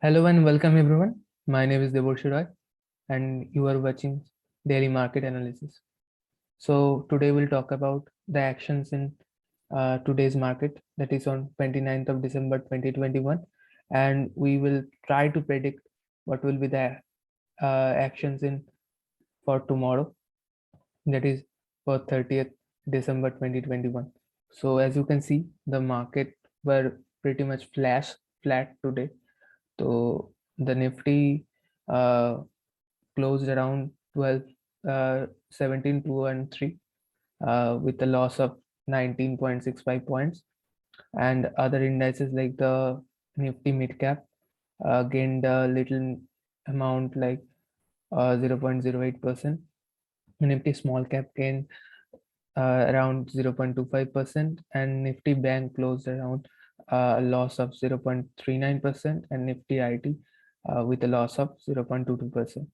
Hello and welcome everyone. My name is Devorshi Roy and you are watching Daily Market Analysis. So today we'll talk about the actions in today's market, that is on 29th of December 2021, and we will try to predict what will be the actions in for tomorrow, that is for 30th December 2021. So as you can see, the market were pretty much flat today. So the Nifty closed around 12, 17, 2 and 3 with a loss of 19.65 points. And other indices like the Nifty mid cap gained a little amount like 0.08%. Nifty small cap gained around 0.25%, and Nifty Bank closed around a loss of 0.39%, and Nifty IT with a loss of 0.22%.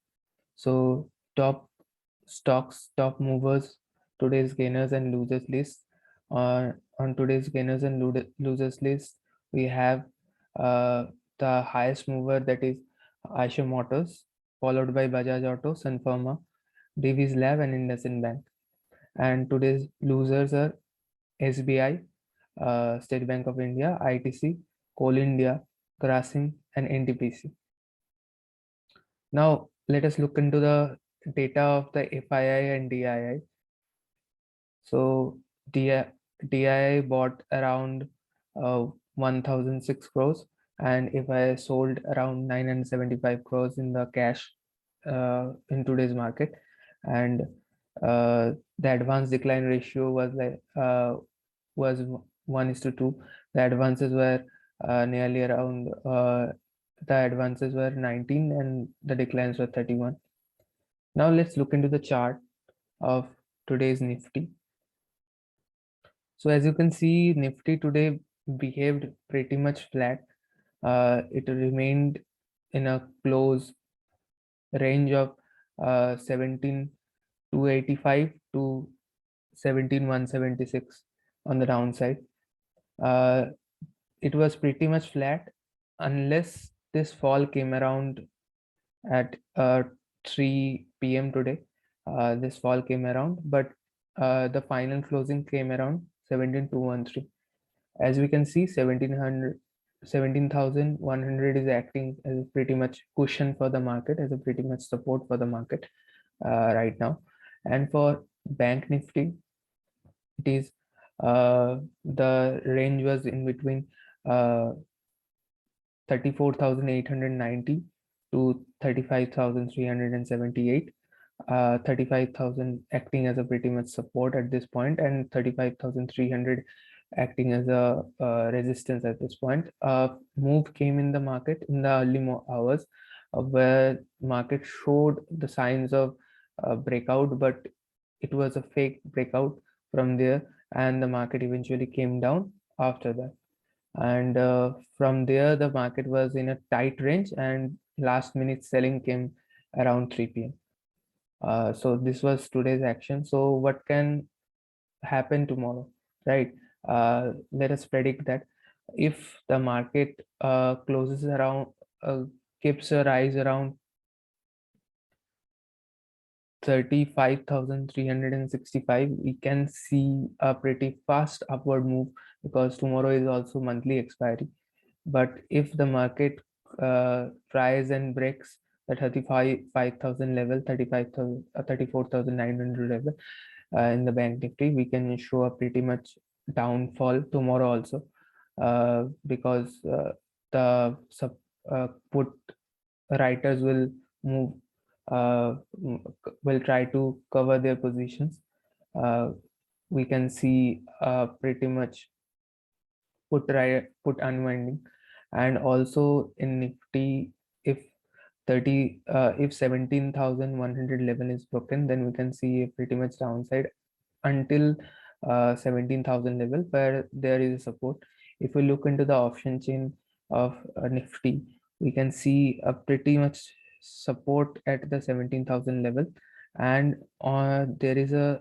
So top stocks, top movers, today's gainers and losers list. On today's gainers and losers list, we have uh, the highest mover, that is Eicher Motors, followed by Bajaj Auto, Sun Pharma, Divi's Lab, and IndusInd Bank. And today's losers are SBI, State Bank of India, ITC, Coal India, Grasim, and NTPC. Now, let us look into the data of the FII and DII. So, DII bought around 1006 crores, and FII sold around 975 crores in the cash in today's market. And the advance decline ratio was like was 1:2. The advances were nearly around the advances were 19 and the declines were 31. Now let's look into the chart of today's Nifty. So as you can see, Nifty today behaved pretty much flat. It remained in a close range of 17,285 to 17,176 on the downside. It was pretty much flat unless this fall came around at 3 p.m. today. This fall came around, but the final closing came around 17,213. As we can see, 17,100 is acting as a pretty much cushion for the market, as a pretty much support for the market right now. And for Bank Nifty, it is the range was in between 34,890 to 35,378. 35,000 acting as a pretty much support at this point, and 35,300 acting as a resistance at this point. Move came in the market in the early hours where market showed the signs of breakout, but it was a fake breakout from there, and the market eventually came down after that. And from there, the market was in a tight range, and last minute selling came around 3 p.m. So this was today's action. So what can happen tomorrow, right? Let us predict that if the market closes around, keeps a rise around 35,365, we can see a pretty fast upward move, because tomorrow is also monthly expiry. But if the market tries and breaks the 35,000 level, 35,000, 34,900 level in the Bank Nifty, we can show a pretty much downfall tomorrow also, because the put writers will move, will try to cover their positions. Uh, we can see pretty much put unwinding. And also in Nifty, if 17,100 level is broken, then we can see a pretty much downside until 17,000 level, where there is a support. If we look into the option chain of Nifty, we can see a pretty much support at the 17,000 level, and there is a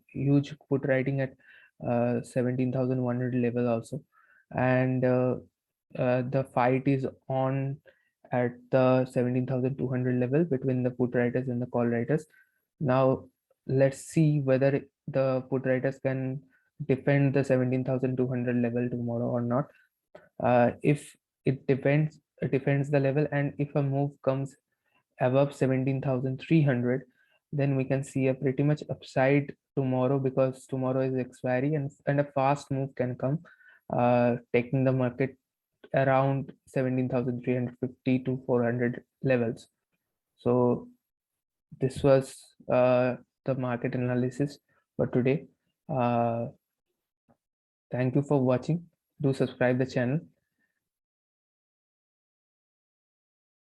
huge put writing at 17,100 level also. And the fight is on at the 17,200 level between the put writers and the call writers. Now let's see whether the put writers can defend the 17,200 level tomorrow or not. If it defends the level, and if a move comes above 17,300, then we can see a pretty much upside tomorrow, because tomorrow is expiry, and a fast move can come, taking the market around 17,350 to 400 levels. So this was the market analysis for today. Thank you for watching. Do subscribe the channel.